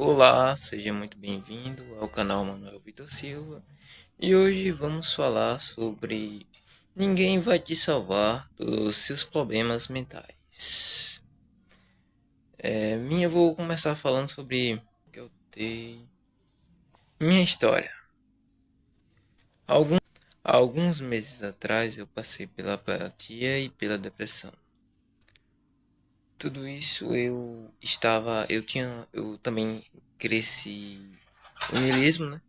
Olá, seja muito bem-vindo ao canal Manuel Vitor Silva e hoje vamos falar sobre ninguém vai te salvar dos seus problemas mentais. Vou começar falando sobre que eu tenho minha história. Algum, Alguns meses atrás eu passei pela apatia e pela depressão. Tudo isso eu também cresci o niilismo, né?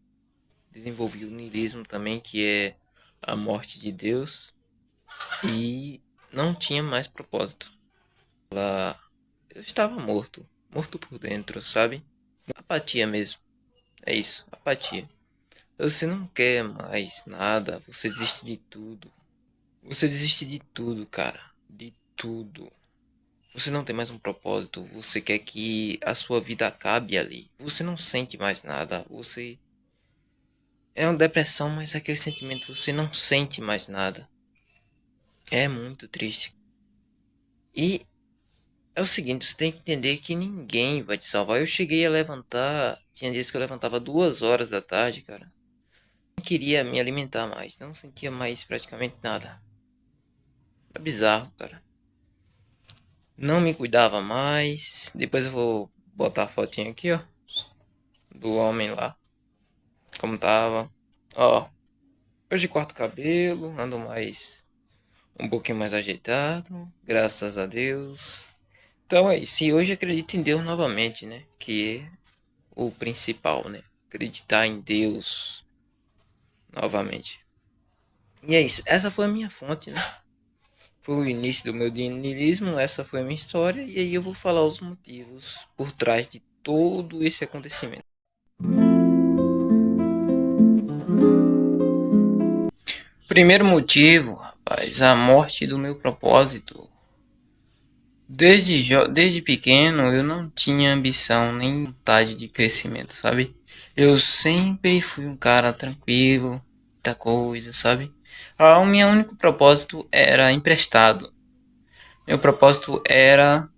Desenvolvi o niilismo também, que é a morte de Deus, e não tinha mais propósito. Lá eu estava morto, morto por dentro, sabe? Apatia mesmo. É isso, apatia. Você não quer mais nada, você desiste de tudo. Você desiste de tudo, cara, de tudo. Você não tem mais um propósito, você quer que a sua vida acabe ali. Você não sente mais nada, você é uma depressão, mas é aquele sentimento você não sente mais nada. É muito triste. E é o seguinte, você tem que entender que ninguém vai te salvar. Eu cheguei a levantar, tinha dias que eu levantava 2 horas da tarde, cara. Não queria me alimentar mais, não sentia mais praticamente nada. É bizarro, cara. Não me cuidava mais. Depois eu vou botar a fotinha aqui, ó, do homem lá, como tava. Ó, hoje corto o cabelo, ando mais um pouquinho mais ajeitado, graças a Deus. Então é isso. E hoje acredito em Deus novamente, né? Que é o principal, né? Acreditar em Deus novamente. E é isso. Essa foi a minha fonte, né? Foi o início do meu niilismo. Essa foi a minha história. E aí eu vou falar os motivos por trás de todo esse acontecimento. Primeiro motivo, rapaz, a morte do meu propósito. Desde pequeno eu não tinha ambição nem vontade de crescimento, sabe? Eu sempre fui um cara tranquilo, muita coisa, sabe? O meu único propósito era emprestado. Meu propósito era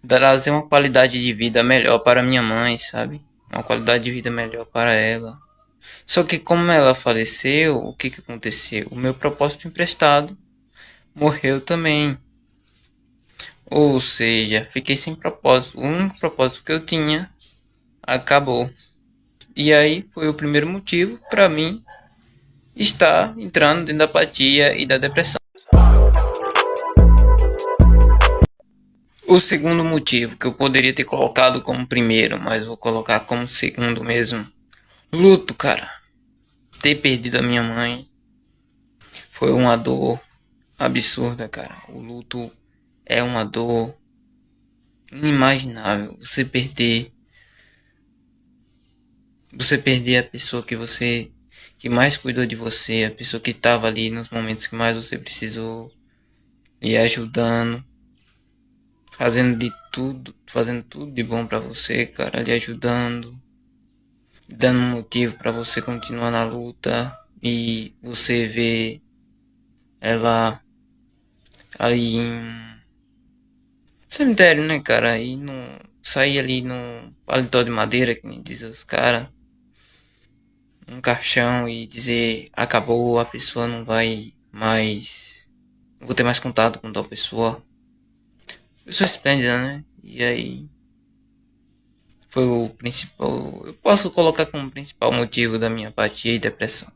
trazer uma qualidade de vida melhor para minha mãe, sabe? Uma qualidade de vida melhor para ela. Só que como ela faleceu, o que que aconteceu? O meu propósito emprestado morreu também. Ou seja, fiquei sem propósito. O único propósito que eu tinha acabou. E aí foi o primeiro motivo para mim estar entrando dentro da apatia e da depressão. O segundo motivo que eu poderia ter colocado como primeiro, mas vou colocar como segundo mesmo. Luto, cara. Ter perdido a minha mãe foi uma dor absurda, cara. O luto é uma dor inimaginável. Você perder a pessoa que mais cuidou de você, a pessoa que estava ali nos momentos que mais você precisou, e ajudando, fazendo tudo de bom pra você, cara, lhe ajudando, dando um motivo pra você continuar na luta, e você vê ela ali em cemitério, né, cara, e não sair ali no paletó de madeira, que nem diz os caras, um caixão, e dizer acabou, a pessoa não vai mais, não vou ter mais contato com tal pessoa. Pessoa esplêndida, né? E aí foi o principal, eu posso colocar como principal motivo da minha apatia e depressão.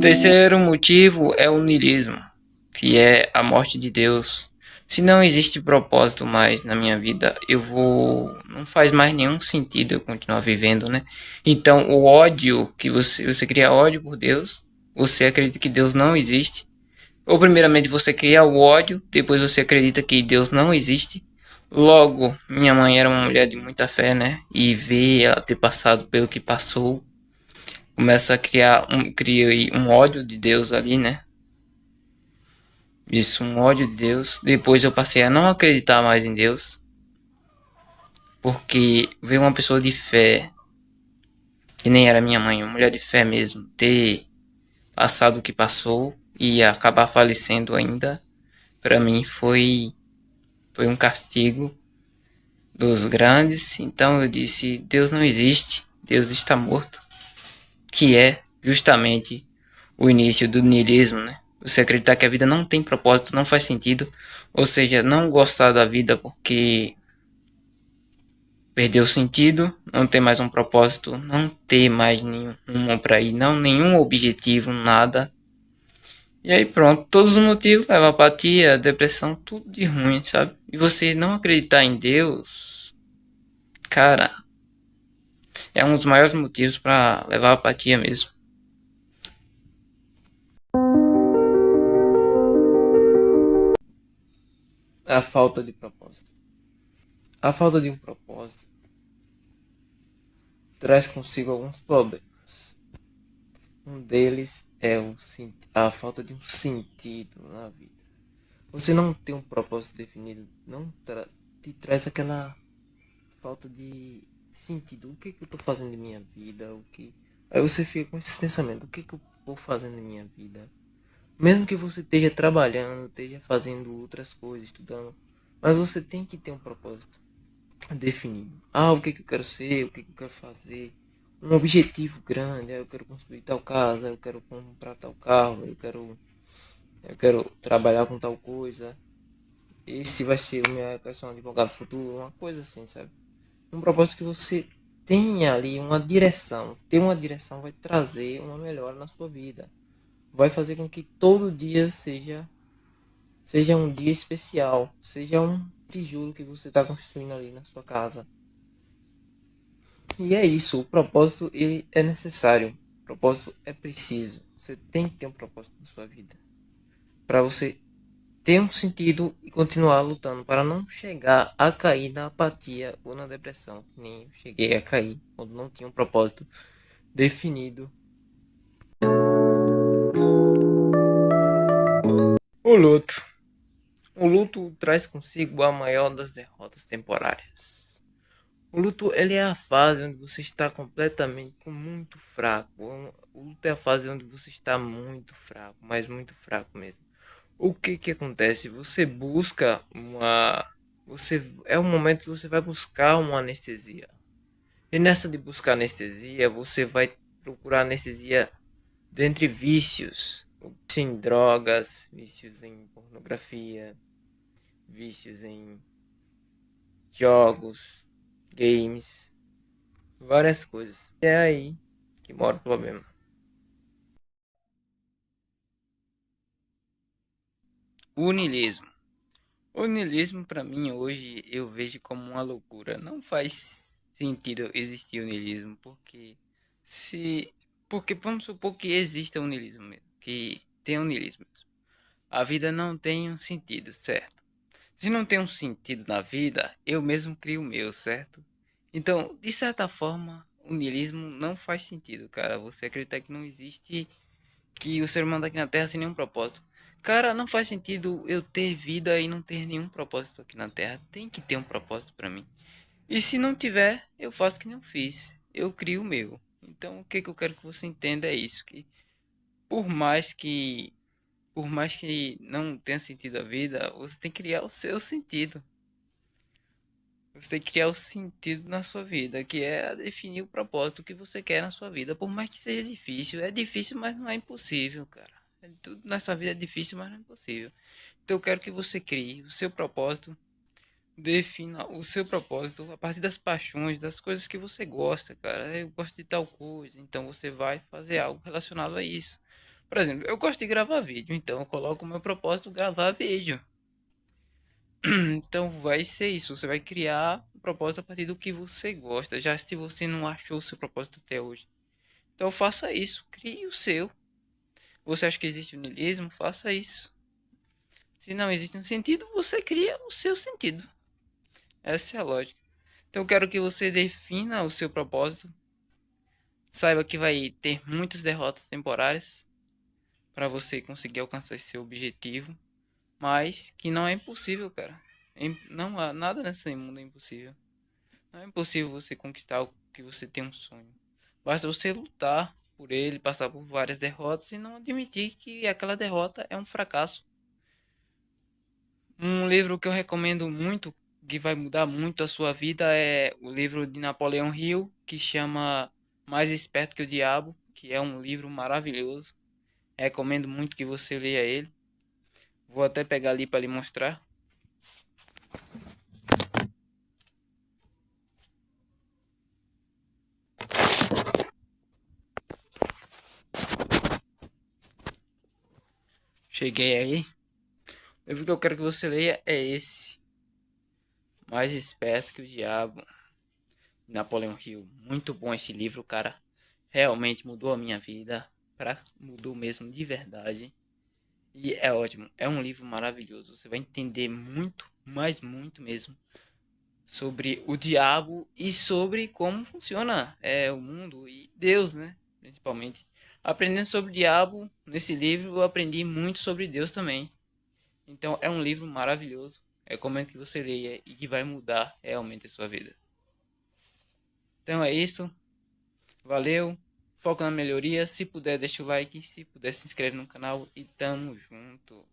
Terceiro motivo é o niilismo, que é a morte de Deus. Se não existe propósito mais na minha vida, não faz mais nenhum sentido eu continuar vivendo, né? Então, o ódio que você cria ódio por Deus, você acredita que Deus não existe. Ou primeiramente você cria o ódio, depois você acredita que Deus não existe. Logo, minha mãe era uma mulher de muita fé, né? E ver ela ter passado pelo que passou, começa a cria um ódio de Deus ali, né? Isso, um ódio de Deus. Depois eu passei a não acreditar mais em Deus, porque ver uma pessoa de fé, que nem era minha mãe, uma mulher de fé mesmo, ter passado o que passou e acabar falecendo ainda, pra mim foi foi um castigo dos grandes. Então eu disse: Deus não existe, Deus está morto, que é justamente o início do niilismo, né? Você acreditar que a vida não tem propósito, não faz sentido, ou seja, não gostar da vida porque perdeu o sentido, não ter mais um propósito, não ter mais nenhum rumo para ir, não nenhum objetivo, nada. E aí pronto, todos os motivos levam a apatia, depressão, tudo de ruim, sabe? E você não acreditar em Deus, cara, é um dos maiores motivos para levar a apatia mesmo. A falta de propósito. A falta de um propósito traz consigo alguns problemas. Um deles é a falta de um sentido na vida. Você não tem um propósito definido, não te traz aquela falta de sentido. O que é que eu estou fazendo de minha vida? O que... Aí você fica com esse pensamento: o que é que eu estou fazendo de minha vida? Mesmo que você esteja trabalhando, esteja fazendo outras coisas, estudando, mas você tem que ter um propósito definido. Ah, o que é que eu quero ser? O que é que eu quero fazer? Um objetivo grande. Ah, eu quero construir tal casa, eu quero comprar tal carro, eu quero trabalhar com tal coisa. Esse vai ser o meu questão de advogado futuro, uma coisa assim, sabe? Um propósito que você tenha ali uma direção. Ter uma direção vai trazer uma melhora na sua vida. Vai fazer com que todo dia seja um dia especial, seja um tijolo que você está construindo ali na sua casa. E é isso, o propósito ele é necessário. O propósito é preciso. Você tem que ter um propósito na sua vida para você ter um sentido e continuar lutando para não chegar a cair na apatia ou na depressão, que nem eu cheguei a cair quando não tinha um propósito definido. O luto. O luto traz consigo a maior das derrotas temporárias. O luto ele é a fase onde você está completamente muito fraco. O luto é a fase onde você está muito fraco, mas muito fraco mesmo. O que que acontece? Você busca uma. Você é um momento que você vai buscar uma anestesia. E nessa de buscar anestesia, você vai procurar anestesia dentre vícios. Vícios em drogas, vícios em pornografia, vícios em jogos, games, várias coisas. É aí que mora o problema. O niilismo. O niilismo para mim hoje eu vejo como uma loucura. Não faz sentido existir o niilismo, se porque vamos supor que exista o niilismo mesmo, que tem o niilismo mesmo. A vida não tem um sentido, certo? Se não tem um sentido na vida, eu mesmo crio o meu, certo? Então, de certa forma, o niilismo não faz sentido, cara. Você acredita que não existe, que o ser humano tá aqui na Terra sem nenhum propósito. Cara, não faz sentido eu ter vida e não ter nenhum propósito aqui na Terra. Tem que ter um propósito pra mim. E se não tiver, eu faço que não fiz. Eu crio o meu. Então, o que que eu quero que você entenda é isso, que por mais que por mais que não tenha sentido a vida, você tem que criar o seu sentido. Você tem que criar o sentido na sua vida, que é definir o propósito que você quer na sua vida. Por mais que seja difícil, é difícil, mas não é impossível, cara. Tudo nessa vida é difícil, mas não é impossível. Então eu quero que você crie o seu propósito, defina o seu propósito a partir das paixões, das coisas que você gosta, cara. Eu gosto de tal coisa, então você vai fazer algo relacionado a isso. Por exemplo, eu gosto de gravar vídeo, então eu coloco o meu propósito gravar vídeo. Então vai ser isso, você vai criar um propósito a partir do que você gosta, já se você não achou o seu propósito até hoje. Então faça isso, crie o seu. Você acha que existe o niilismo? Faça isso. Se não existe um sentido, você cria o seu sentido. Essa é a lógica. Então eu quero que você defina o seu propósito, saiba que vai ter muitas derrotas temporárias para você conseguir alcançar esse seu objetivo, mas que não é impossível, cara. Não há nada nesse mundo é impossível. Não é impossível você conquistar o que você tem um sonho. Basta você lutar por ele, passar por várias derrotas e não admitir que aquela derrota é um fracasso. Um livro que eu recomendo muito, que vai mudar muito a sua vida, é o livro de Napoleão Hill, que chama Mais Esperto que o Diabo, que é um livro maravilhoso. Recomendo muito que você leia ele. Vou até pegar ali para lhe mostrar. Cheguei aí. O livro que eu quero que você leia é esse, Mais Esperto que o Diabo, de Napoleão Hill. Muito bom esse livro, cara. Realmente mudou a minha vida. Mudou mesmo de verdade. E é ótimo. É um livro maravilhoso. Você vai entender muito, mas muito mesmo, sobre o diabo e sobre como funciona o mundo e Deus, né? Principalmente. Aprendendo sobre o diabo, nesse livro eu aprendi muito sobre Deus também. Então é um livro maravilhoso. Recomendo que você leia e que vai mudar realmente a sua vida. Então é isso. Valeu. Foco na melhoria. Se puder, deixa o like. Se puder, se inscreve no canal. E tamo junto.